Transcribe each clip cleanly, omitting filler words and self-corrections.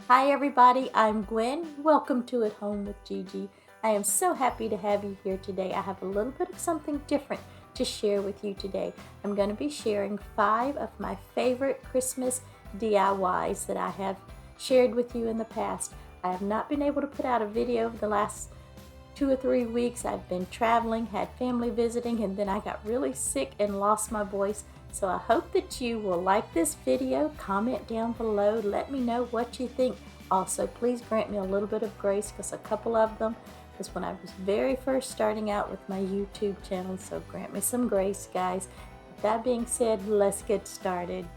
Hi everybody, I'm Gwen. Welcome to At Home with Gigi. I am so happy to have you here today. I have a little bit of something different to share with you today. I'm going to be sharing 5 of my favorite Christmas DIYs that I have shared with you in the past. I have not been able to put out a video for the last 2 or 3 weeks. I've been traveling, had family visiting, and then I got really sick and lost my voice. So I hope that you will like this video, comment down below, let me know what you think. Also, please grant me a little bit of grace because a couple of them was when I was very first starting out with my YouTube channel, so grant me some grace, guys. With that being said, let's get started.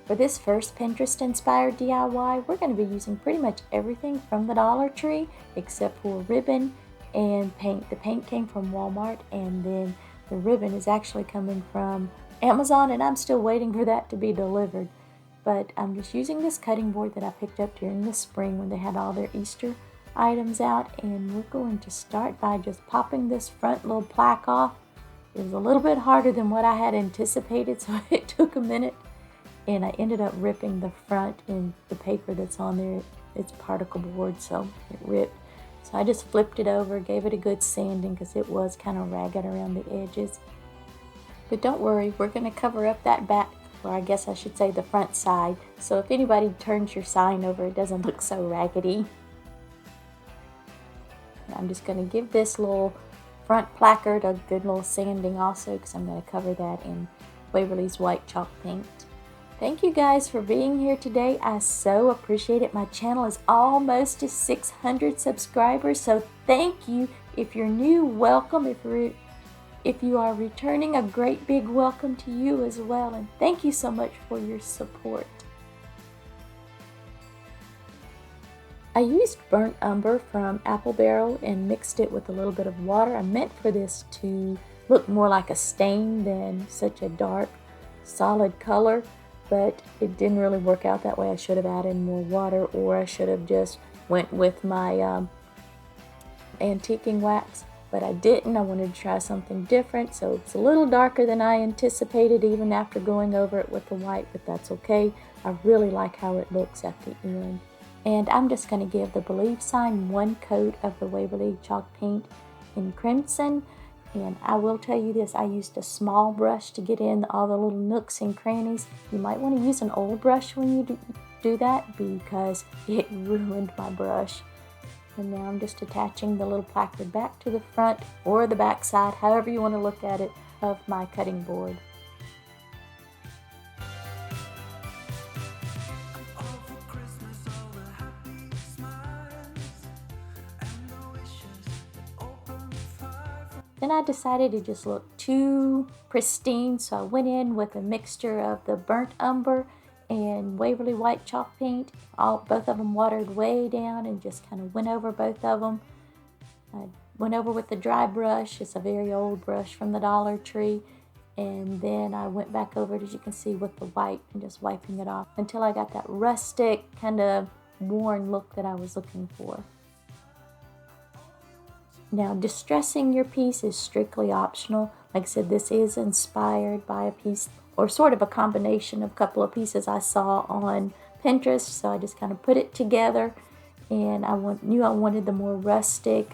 For this first Pinterest-inspired DIY, we're going to be using pretty much everything from the Dollar Tree except for ribbon and paint. The paint came from Walmart, and then the ribbon is actually coming from Amazon, and I'm still waiting for that to be delivered. But I'm just using this cutting board that I picked up during the spring when they had all their Easter items out, and we're going to start by just popping this front little plaque off. It was a little bit harder than what I had anticipated, so it took a minute, and I ended up ripping the front and the paper that's on there. It's particle board, so it ripped. So I just flipped it over, gave it a good sanding because it was kind of ragged around the edges. But don't worry, we're going to cover up that back, or I guess I should say the front side. So if anybody turns your sign over, it doesn't look so raggedy. I'm just going to give this little front placard a good little sanding also because I'm going to cover that in Waverly's white chalk paint. Thank you guys for being here today. I so appreciate it. My channel is almost to 600 subscribers, so thank you. If you're new, welcome. If you are returning, a great big welcome to you as well, and thank you so much for your support. I used burnt umber from Apple Barrel and mixed it with a little bit of water. I meant for this to look more like a stain than such a dark, solid color, but it didn't really work out that way. I should have added more water, or I should have just went with my antiquing wax, but I didn't. I wanted to try something different, so it's a little darker than I anticipated even after going over it with the white, but that's okay. I really like how it looks at the end. And I'm just going to give the believe sign one coat of the Waverly chalk paint in crimson. And I will tell you this, I used a small brush to get in all the little nooks and crannies. You might want to use an old brush when you do that because it ruined my brush. And now I'm just attaching the little placard back to the front or the back side, however you want to look at it, of my cutting board. Then I decided it just looked too pristine, so I went in with a mixture of the burnt umber and Waverly white chalk paint. Both of them watered way down and just kind of went over both of them. I went over with the dry brush. It's a very old brush from the Dollar Tree. And then I went back over it, as you can see, with the white and just wiping it off until I got that rustic, kind of worn look that I was looking for. Now, distressing your piece is strictly optional. Like I said, this is inspired by a piece, or sort of a combination of a couple of pieces I saw on Pinterest. So I just kind of put it together, and knew I wanted the more rustic,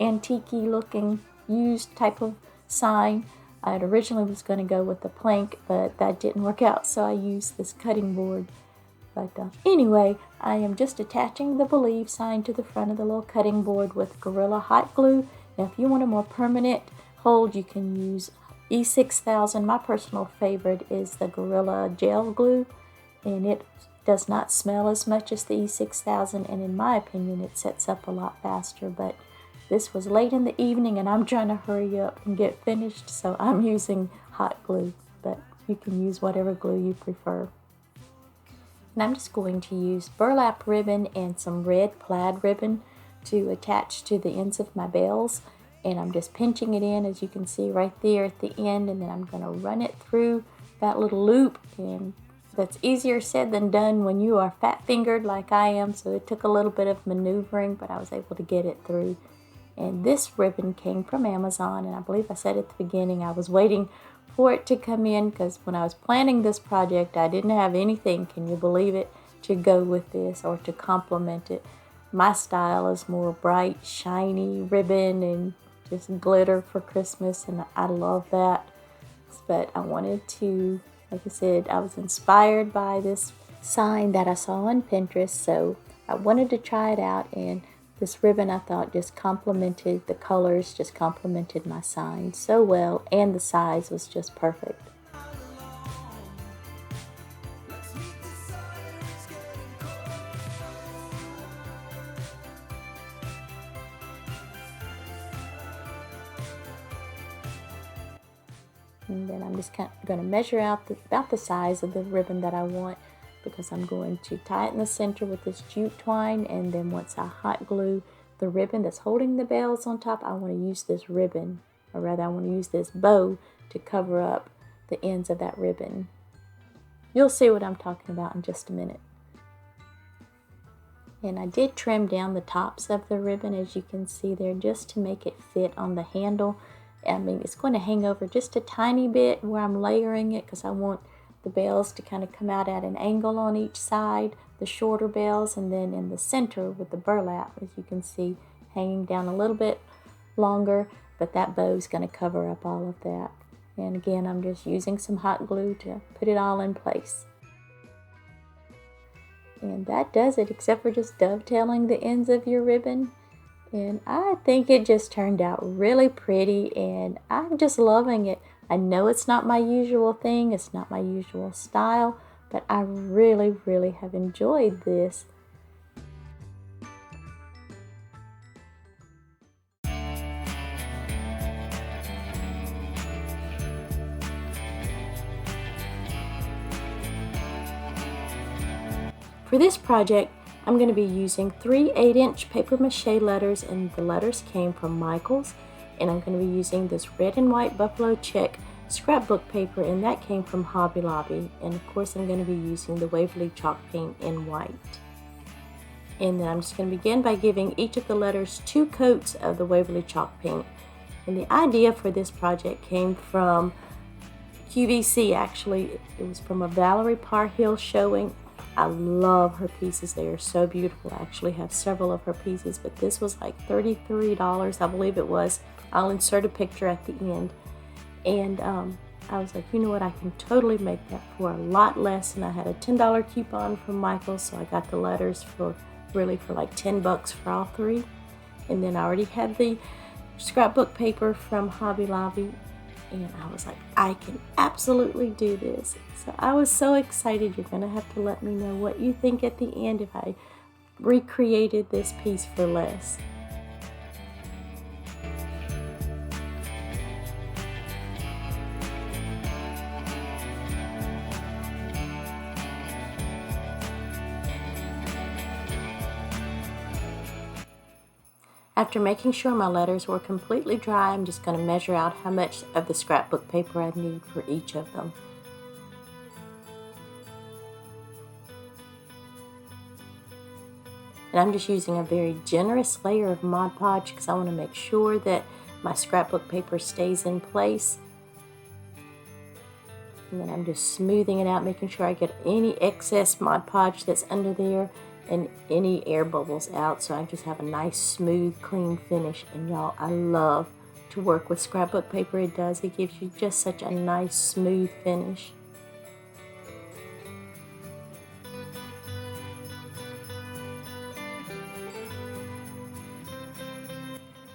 antique-y looking, used type of sign. I originally was going to go with the plank, but that didn't work out, so I used this cutting board. But anyway, I am just attaching the believe sign to the front of the little cutting board with Gorilla hot glue. Now, if you want a more permanent hold, you can use E6000. My personal favorite is the Gorilla gel glue, and it does not smell as much as the E6000, and in my opinion, it sets up a lot faster. But this was late in the evening, and I'm trying to hurry up and get finished, so I'm using hot glue, but you can use whatever glue you prefer. And I'm just going to use burlap ribbon and some red plaid ribbon to attach to the ends of my bells. And I'm just pinching it in, as you can see right there at the end. And then I'm going to run it through that little loop. And that's easier said than done when you are fat-fingered like I am. So it took a little bit of maneuvering, but I was able to get it through. And this ribbon came from Amazon. And I believe I said at the beginning I was waiting for it to come in, because when I was planning this project, I didn't have anything, can you believe it, to go with this or to complement it. My style is more bright, shiny ribbon and just glitter for Christmas, and I love that. But I wanted to, like I said, I was inspired by this sign that I saw on Pinterest, so I wanted to try it out, and this ribbon I thought just complemented, the colors just complemented my sign so well, and the size was just perfect. And then I'm just kind of going to measure out about the size of the ribbon that I want, because I'm going to tie it in the center with this jute twine, and then once I hot glue the ribbon that's holding the bells on top, I want to use this ribbon, or rather I want to use this bow to cover up the ends of that ribbon. You'll see what I'm talking about in just a minute. And I did trim down the tops of the ribbon, as you can see there, just to make it fit on the handle. I mean, it's going to hang over just a tiny bit where I'm layering it, because I want the bells to kind of come out at an angle on each side, the shorter bells, and then in the center with the burlap, as you can see, hanging down a little bit longer, but that bow is going to cover up all of that. And again, I'm just using some hot glue to put it all in place. And that does it, except for just dovetailing the ends of your ribbon. And I think it just turned out really pretty, and I'm just loving it. I know it's not my usual thing, it's not my usual style, but I really, really have enjoyed this. For this project, I'm going to be using 3 8-inch paper mache letters, and the letters came from Michael's. And I'm going to be using this red and white buffalo check scrapbook paper, and that came from Hobby Lobby. And of course I'm going to be using the Waverly chalk paint in white. And then I'm just going to begin by giving each of the letters 2 coats of the Waverly chalk paint. And the idea for this project came from QVC, actually. It was from a Valerie Parhill showing. I love her pieces. They are so beautiful. I actually have several of her pieces, but this was like $33, I believe it was. I'll insert a picture at the end. And I was like, you know what, I can totally make that for a lot less. And I had a $10 coupon from Michael, so I got the letters for like $10 for all 3. And then I already had the scrapbook paper from Hobby Lobby, and I was like, I can absolutely do this. So I was so excited. You're going to have to let me know what you think at the end if I recreated this piece for less. After making sure my letters were completely dry, I'm just going to measure out how much of the scrapbook paper I need for each of them. And I'm just using a very generous layer of Mod Podge because I want to make sure that my scrapbook paper stays in place. And then I'm just smoothing it out, making sure I get any excess Mod Podge that's under there and any air bubbles out, so I just have a nice smooth clean finish. And y'all, I love to work with scrapbook paper. It gives you just such a nice smooth finish.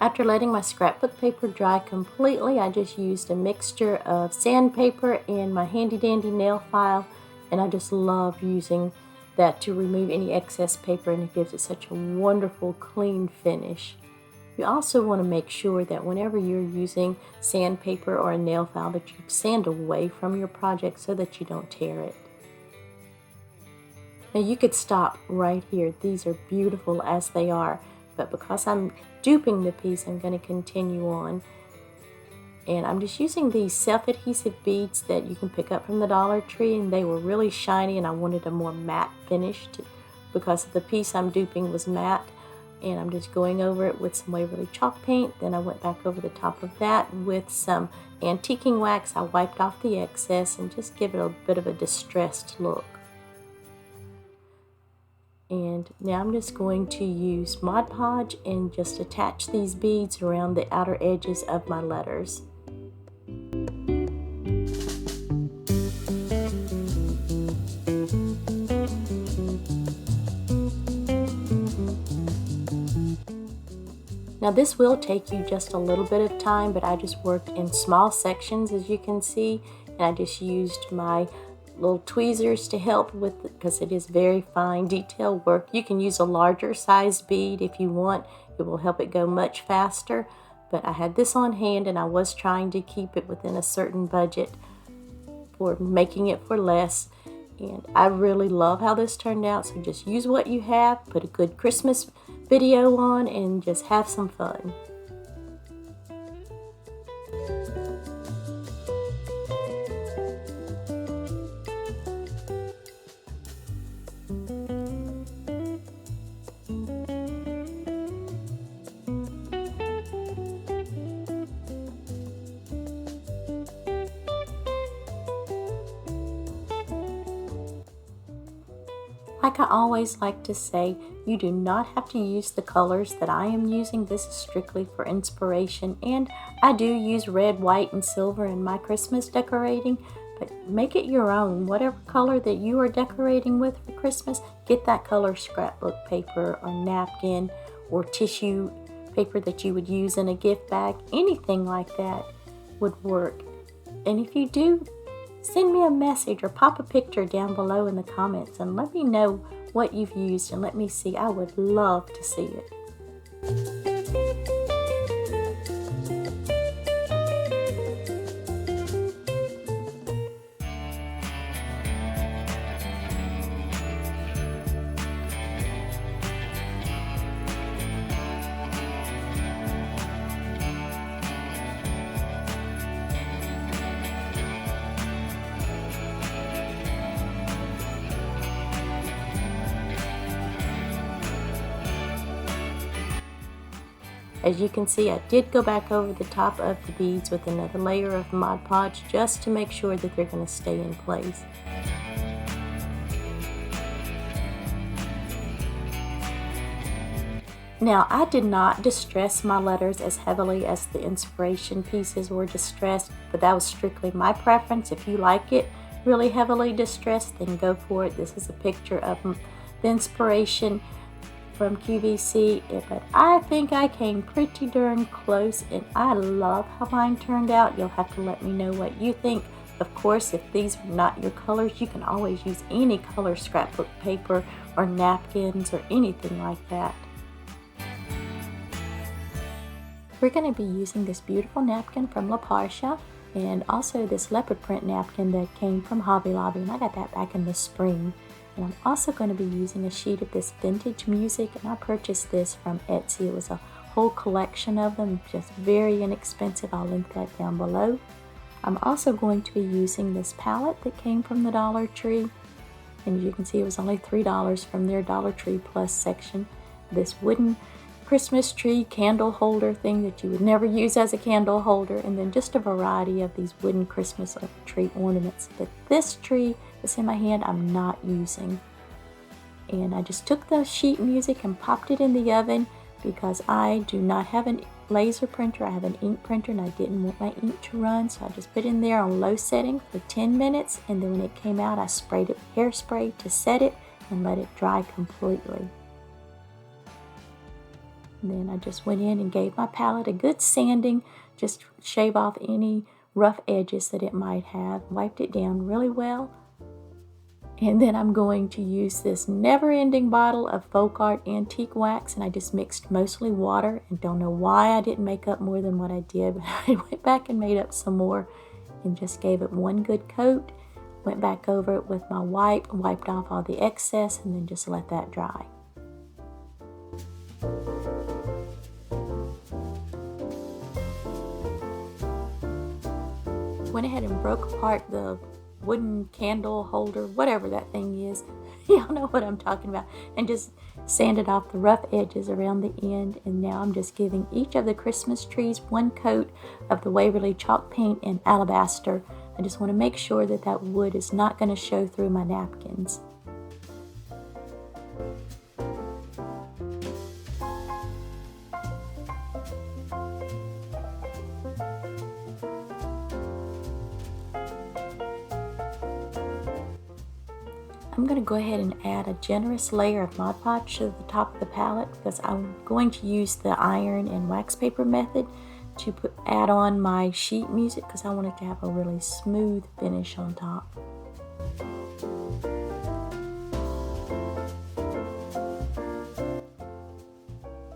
After letting my scrapbook paper dry completely, I just used a mixture of sandpaper and my handy dandy nail file, and I just love using that to remove any excess paper, and it gives it such a wonderful clean finish. You also want to make sure that whenever you're using sandpaper or a nail file that you sand away from your project so that you don't tear it. Now you could stop right here. These are beautiful as they are, but because I'm duping the piece, I'm going to continue on. And I'm just using these self-adhesive beads that you can pick up from the Dollar Tree, and they were really shiny, and I wanted a more matte finish because the piece I'm duping was matte. and I'm just going over it with some Waverly chalk paint. Then I went back over the top of that with some antiquing wax. I wiped off the excess and just give it a bit of a distressed look. And now I'm just going to use Mod Podge and just attach these beads around the outer edges of my letters. Now this will take you just a little bit of time, but I just worked in small sections, as you can see, and I just used my little tweezers to help with it because it is very fine detail work. You can use a larger size bead if you want. It will help it go much faster, but I had this on hand and I was trying to keep it within a certain budget for making it for less. And I really love how this turned out, so just use what you have, put a good Christmas video on, and just have some fun. Like I always like to say, you do not have to use the colors that I am using. This is strictly for inspiration, and I do use red, white, and silver in my Christmas decorating, but make it your own. Whatever color that you are decorating with for Christmas, get that color scrapbook paper or napkin or tissue paper that you would use in a gift bag. Anything like that would work. And if you do, send me a message or pop a picture down below in the comments and let me know what you've used and let me see. I would love to see it. As you can see, I did go back over the top of the beads with another layer of Mod Podge just to make sure that they're going to stay in place. Now, I did not distress my letters as heavily as the inspiration pieces were distressed, but that was strictly my preference. If you like it really heavily distressed, then go for it. This is a picture of the inspiration from QVC, but I think I came pretty darn close, and I love how mine turned out. You'll have to let me know what you think. Of course, if these are not your colors, you can always use any color scrapbook paper or napkins or anything like that. We're going to be using this beautiful napkin from La Parcha and also this leopard print napkin that came from Hobby Lobby, and I got that back in the spring. And I'm also going to be using a sheet of this vintage music, and I purchased this from Etsy. It was a whole collection of them, just very inexpensive. I'll link that down below. I'm also going to be using this palette that came from the Dollar Tree, and you can see it was only $3 from their Dollar Tree Plus section. This wooden Christmas tree candle holder thing that you would never use as a candle holder, and then just a variety of these wooden Christmas tree ornaments. But this tree that's in my hand I'm not using, and I just took the sheet music and popped it in the oven because I do not have a laser printer. I have an ink printer, and I didn't want my ink to run, so I just put it in there on low setting for 10 minutes, and then when it came out I sprayed it with hairspray to set it and let it dry completely. And then I just went in and gave my palette a good sanding, just shave off any rough edges that it might have, wiped it down really well. And then I'm going to use this never-ending bottle of folk art antique wax, and I just mixed mostly water, and don't know why I didn't make up more than what I did, but I went back and made up some more and just gave it one good coat, went back over it with my wipe, wiped off all the excess, and then just let that dry. Went ahead and broke apart the wooden candle holder, whatever that thing is. Y'all know what I'm talking about. And just sanded off the rough edges around the end, and now I'm just giving each of the Christmas trees one coat of the Waverly chalk paint in alabaster. I just want to make sure that that wood is not going to show through my napkins. I'm going to go ahead and add a generous layer of Mod Podge to the top of the palette because I'm going to use the iron and wax paper method to add on my sheet music because I want it to have a really smooth finish on top.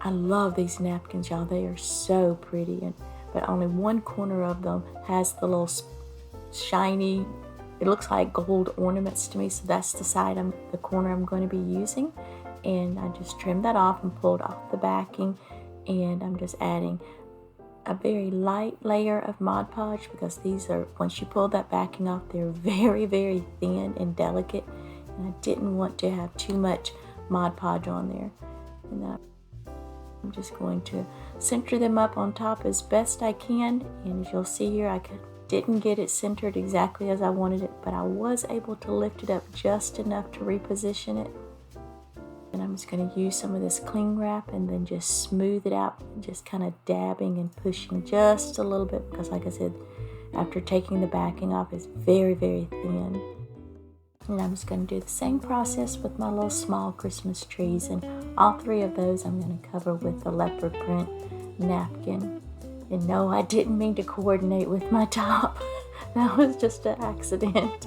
I love these napkins, y'all. They are so pretty, but only one corner of them has the little shiny, it looks like gold ornaments to me, so that's the corner I'm going to be using. And I just trimmed that off and pulled off the backing, and I'm just adding a very light layer of Mod Podge because these are, once you pull that backing off, they're very, very thin and delicate, and I didn't want to have too much Mod Podge on there. And then I'm just going to center them up on top as best I can, and as you'll see here, I didn't get it centered exactly as I wanted it, but I was able to lift it up just enough to reposition it. And I'm just going to use some of this cling wrap and then just smooth it out, just kind of dabbing and pushing just a little bit because, like I said, after taking the backing off, it's very, very thin. And I'm just going to do the same process with my little small Christmas trees, and all three of those I'm going to cover with the leopard print napkin. And no, I didn't mean to coordinate with my top. That was just an accident.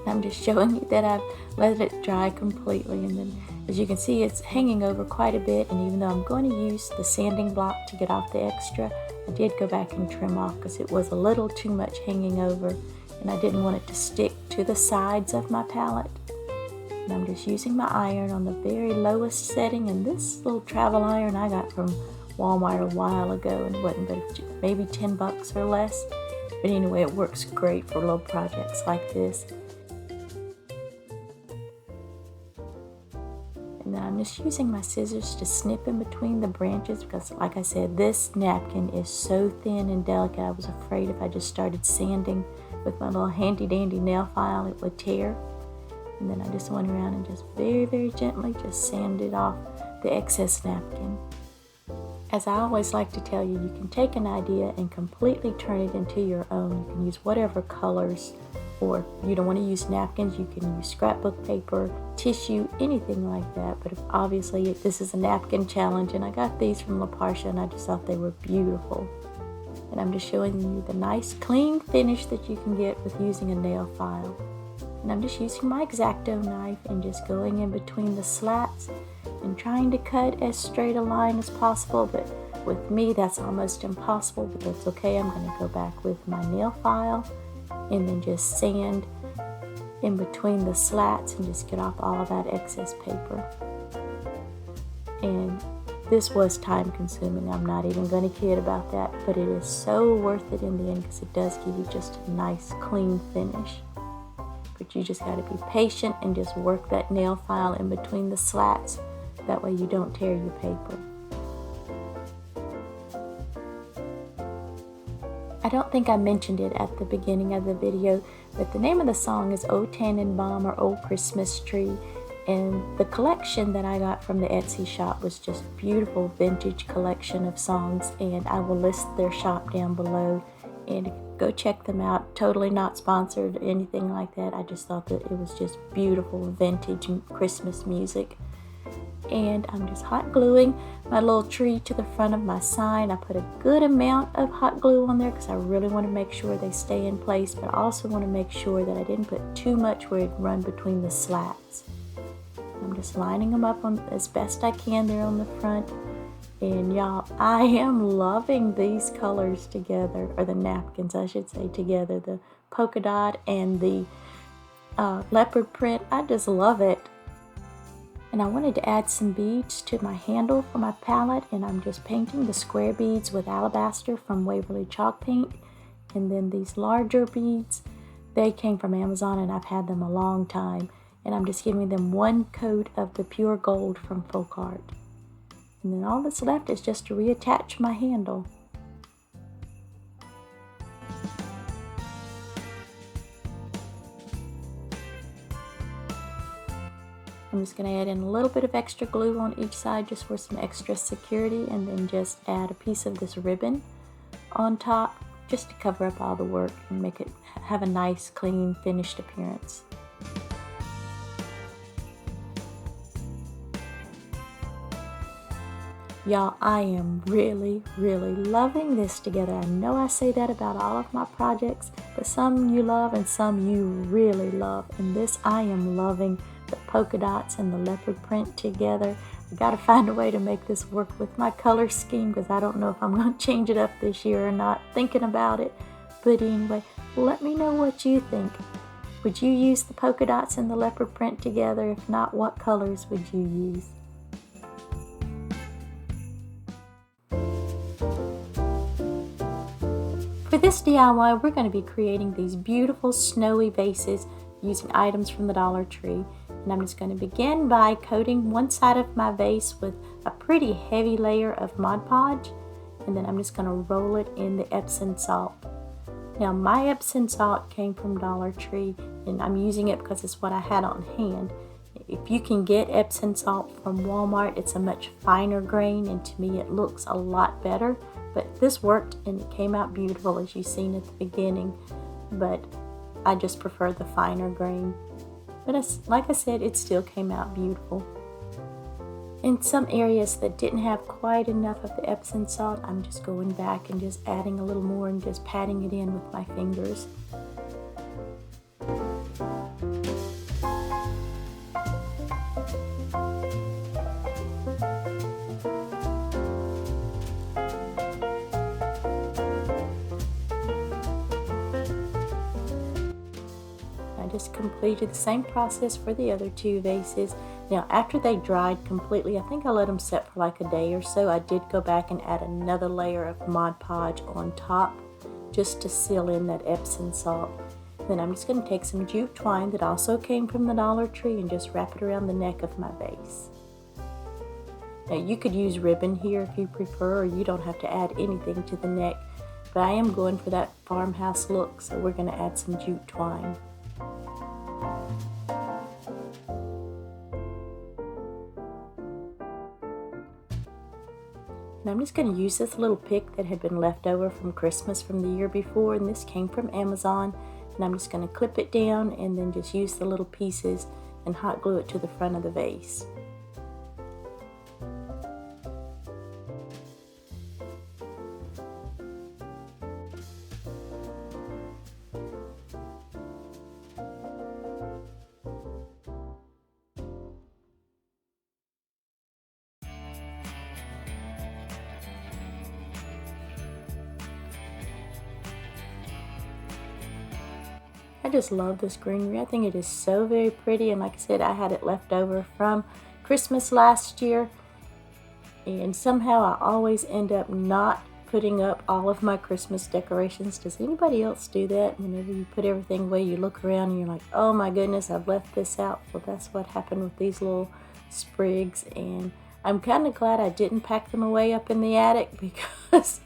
I'm just showing you that I've let it dry completely, and then as you can see, it's hanging over quite a bit, and even though I'm going to use the sanding block to get off the extra, I did go back and trim off because it was a little too much hanging over. And I didn't want it to stick to the sides of my palette. And I'm just using my iron on the very lowest setting, and this little travel iron I got from Walmart a while ago, and it wasn't but maybe 10 bucks or less. But anyway, it works great for little projects like this. And then I'm just using my scissors to snip in between the branches because, like I said, this napkin is so thin and delicate. I was afraid if I just started sanding with my little handy dandy nail file, it would tear. And then I just went around and just very, very gently just sanded off the excess napkin. As I always like to tell you, you can take an idea and completely turn it into your own. You can use whatever colors, or if you don't want to use napkins, you can use scrapbook paper, tissue, anything like that. But obviously this is a napkin challenge, and I got these from La Parcha, and I just thought they were beautiful. And I'm just showing you the nice clean finish that you can get with using a nail file. And I'm just using my X-Acto knife and just going in between the slats and trying to cut as straight a line as possible. But with me, that's almost impossible, but that's okay. I'm going to go back with my nail file and then just sand in between the slats and just get off all of that excess paper. And this was time consuming, I'm not even going to kid about that, but it is so worth it in the end because it does give you just a nice clean finish. But you just got to be patient and just work that nail file in between the slats, that way you don't tear your paper. I don't think I mentioned it at the beginning of the video, but the name of the song is Old Tannenbaum or Old Christmas Tree. And the collection that I got from the Etsy shop was just a beautiful vintage collection of songs, and I will list their shop down below and go check them out. Totally not sponsored or anything like that. I just thought that it was just beautiful vintage Christmas music. And I'm just hot gluing my little tree to the front of my sign. I put a good amount of hot glue on there because I really want to make sure they stay in place, but I also want to make sure that I didn't put too much where it'd run between the slats. I'm just lining them up on as best I can there on the front. And y'all, I am loving these colors together, or the napkins I should say together, the polka dot and the leopard print. I just love it. And I wanted to add some beads to my handle for my palette, and I'm just painting the square beads with alabaster from Waverly Chalk Paint. And then these larger beads, they came from Amazon and I've had them a long time. And I'm just giving them one coat of the pure gold from Folk Art. And then all that's left is just to reattach my handle. I'm just going to add in a little bit of extra glue on each side just for some extra security, and then just add a piece of this ribbon on top just to cover up all the work and make it have a nice, clean, finished appearance. Y'all, I am really, really loving this together. I know I say that about all of my projects, but some you love and some you really love. And this, I am loving the polka dots and the leopard print together. I gotta find a way to make this work with my color scheme, because I don't know if I'm gonna change it up this year or not. Thinking about it. But anyway, let me know what you think. Would you use the polka dots and the leopard print together? If not, what colors would you use? For this DIY, we're going to be creating these beautiful snowy vases using items from the Dollar Tree. And I'm just going to begin by coating one side of my vase with a pretty heavy layer of Mod Podge. And then I'm just going to roll it in the Epsom salt. Now my Epsom salt came from Dollar Tree, and I'm using it because it's what I had on hand. If you can get Epsom salt from Walmart, it's a much finer grain, and to me it looks a lot better. But this worked and it came out beautiful, as you've seen at the beginning. But I just prefer the finer grain. But like I said, it still came out beautiful. In some areas that didn't have quite enough of the Epsom salt, I'm just going back and just adding a little more and just patting it in with my fingers. Just completed the same process for the other two vases. Now after they dried completely, I think I let them set for like a day or so, I did go back and add another layer of Mod Podge on top just to seal in that Epsom salt. Then I'm just going to take some jute twine that also came from the Dollar Tree and just wrap it around the neck of my vase. Now you could use ribbon here if you prefer, or you don't have to add anything to the neck, but I am going for that farmhouse look, so we're going to add some jute twine. And I'm just going to use this little pick that had been left over from Christmas from the year before, and this came from Amazon. And I'm just going to clip it down and then just use the little pieces and hot glue it to the front of the vase. I just love this greenery. I think it is so very pretty, and like I said, I had it left over from Christmas last year, and somehow I always end up not putting up all of my Christmas decorations. Does anybody else do that? Whenever you put everything away, you look around and you're like, oh my goodness, I've left this out. Well, that's what happened with these little sprigs, and I'm kind of glad I didn't pack them away up in the attic because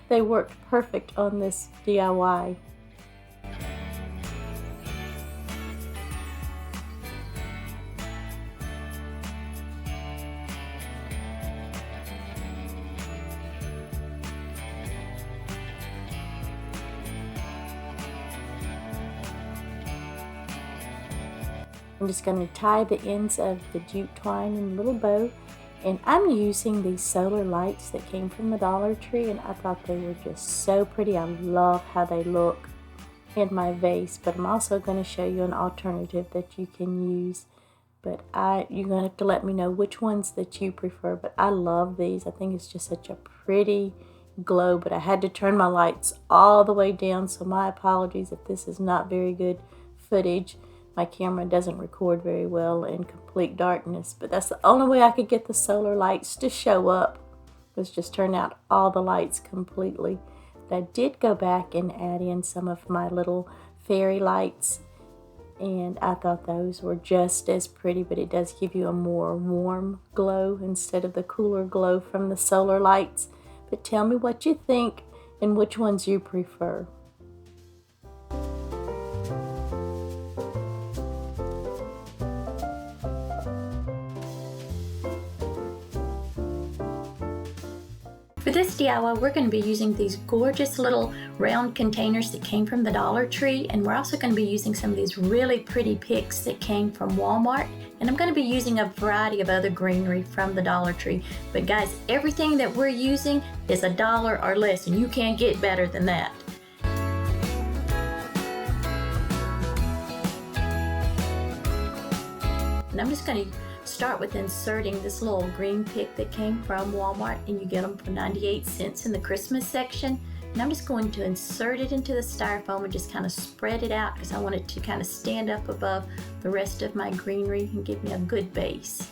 they worked perfect on this DIY. I'm just going to tie the ends of the jute twine in a little bow, and I'm using these solar lights that came from the Dollar Tree, and I thought they were just so pretty. I love how they look in my vase, but I'm also going to show you an alternative that you can use. But you're going to have to let me know which ones that you prefer, but I love these. I think it's just such a pretty glow, but I had to turn my lights all the way down, so my apologies if this is not very good footage. my camera doesn't record very well in complete darkness, but that's the only way I could get the solar lights to show up, was just turn out all the lights completely. But I did go back and add in some of my little fairy lights, and I thought those were just as pretty, but it does give you a more warm glow instead of the cooler glow from the solar lights. But tell me what you think and which ones you prefer. For this DIY, we're going to be using these gorgeous little round containers that came from the Dollar Tree, and we're also going to be using some of these really pretty picks that came from Walmart, and I'm going to be using a variety of other greenery from the Dollar Tree. But guys, everything that we're using is $1 or less, and you can't get better than that. And I'm just going to start with inserting this little green pick that came from Walmart, and you get them for 98 cents in the Christmas section. And I'm just going to insert it into the styrofoam and just kind of spread it out because I want it to kind of stand up above the rest of my greenery and give me a good base.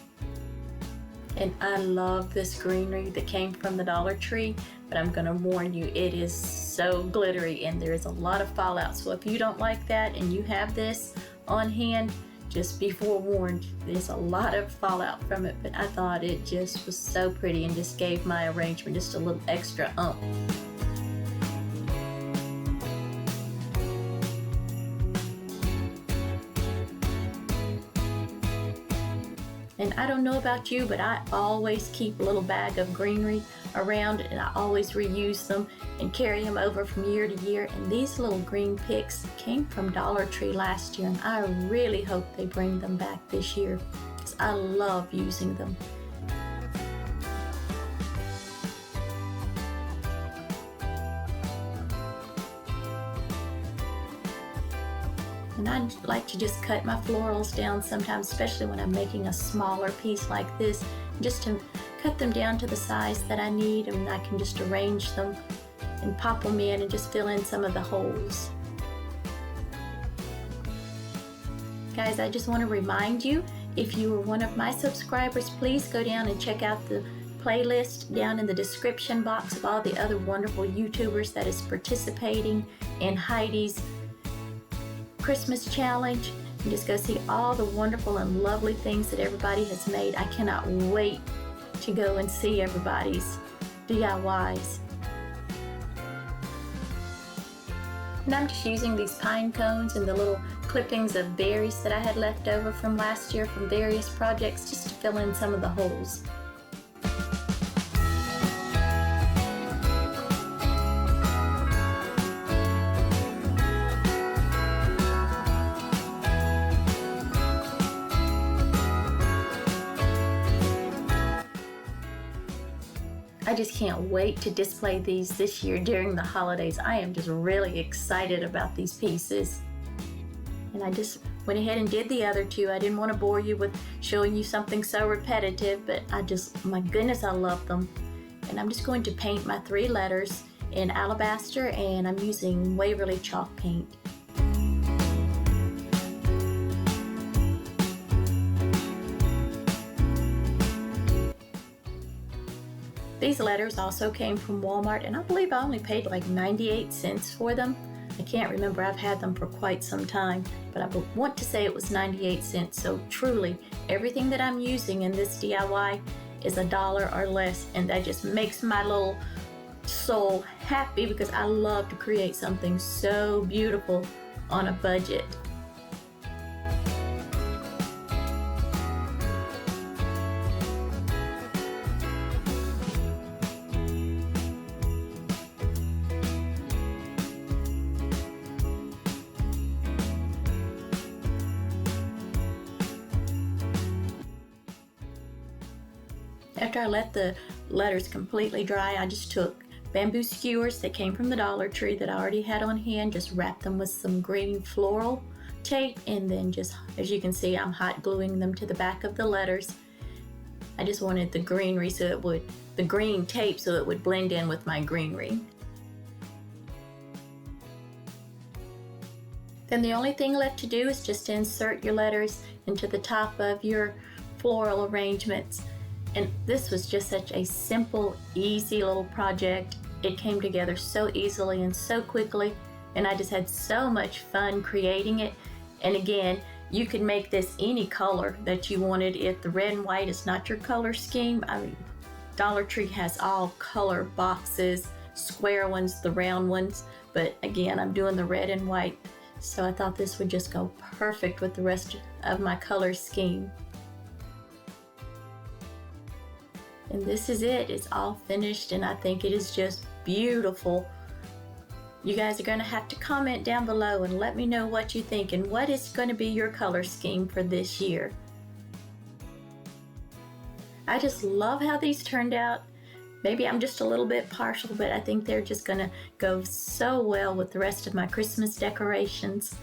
And I love this greenery that came from the Dollar Tree, but I'm going to warn you, it is so glittery and there is a lot of fallout. So if you don't like that and you have this on hand, just be forewarned, there's a lot of fallout from it, but I thought it just was so pretty and just gave my arrangement just a little extra oomph. And I don't know about you, but I always keep a little bag of greenery around, and I always reuse them and carry them over from year to year. And these little green picks came from Dollar Tree last year, and I really hope they bring them back this year because I love using them. And I like to just cut my florals down sometimes, especially when I'm making a smaller piece like this, just to cut them down to the size that I need, and I can just arrange them and pop them in and just fill in some of the holes. Guys, I just want to remind you, if you are one of my subscribers, please go down and check out the playlist down in the description box of all the other wonderful YouTubers that is participating in Heidi's Christmas challenge, and just go see all the wonderful and lovely things that everybody has made. I cannot wait to go and see everybody's DIYs. And I'm just using these pine cones and the little clippings of berries that I had left over from last year from various projects just to fill in some of the holes. I just can't wait to display these this year during the holidays. I am just really excited about these pieces. And I just went ahead and did the other two. I didn't want to bore you with showing you something so repetitive, but my goodness, I love them. And I'm just going to paint my 3 letters in alabaster, and I'm using Waverly chalk paint. These letters also came from Walmart, and I believe I only paid like 98 cents for them. I can't remember, I've had them for quite some time, but I want to say it was 98 cents. So truly, everything that I'm using in this DIY is $1 or less, and that just makes my little soul happy because I love to create something so beautiful on a budget. After I let the letters completely dry, I just took bamboo skewers that came from the Dollar Tree that I already had on hand, just wrapped them with some green floral tape, and then just, as you can see, I'm hot gluing them to the back of the letters. I just wanted the greenery the green tape so it would blend in with my greenery. Then the only thing left to do is just to insert your letters into the top of your floral arrangements. And this was just such a simple, easy little project. It came together so easily and so quickly, and I just had so much fun creating it. And again, you could make this any color that you wanted. If the red and white is not your color scheme, I mean, Dollar Tree has all color boxes, square ones, the round ones, but again, I'm doing the red and white, so I thought this would just go perfect with the rest of my color scheme. And this is it. It's all finished, and I think it is just beautiful. You guys are going to have to comment down below and let me know what you think and what is going to be your color scheme for this year. I just love how these turned out. Maybe I'm just a little bit partial, but I think they're just going to go so well with the rest of my Christmas decorations.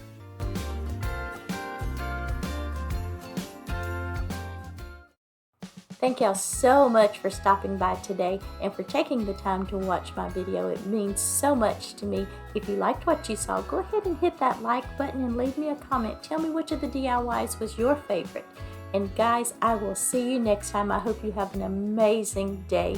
Thank y'all so much for stopping by today and for taking the time to watch my video. It means so much to me. If you liked what you saw, go ahead and hit that like button and leave me a comment. Tell me which of the DIYs was your favorite. And guys, I will see you next time. I hope you have an amazing day.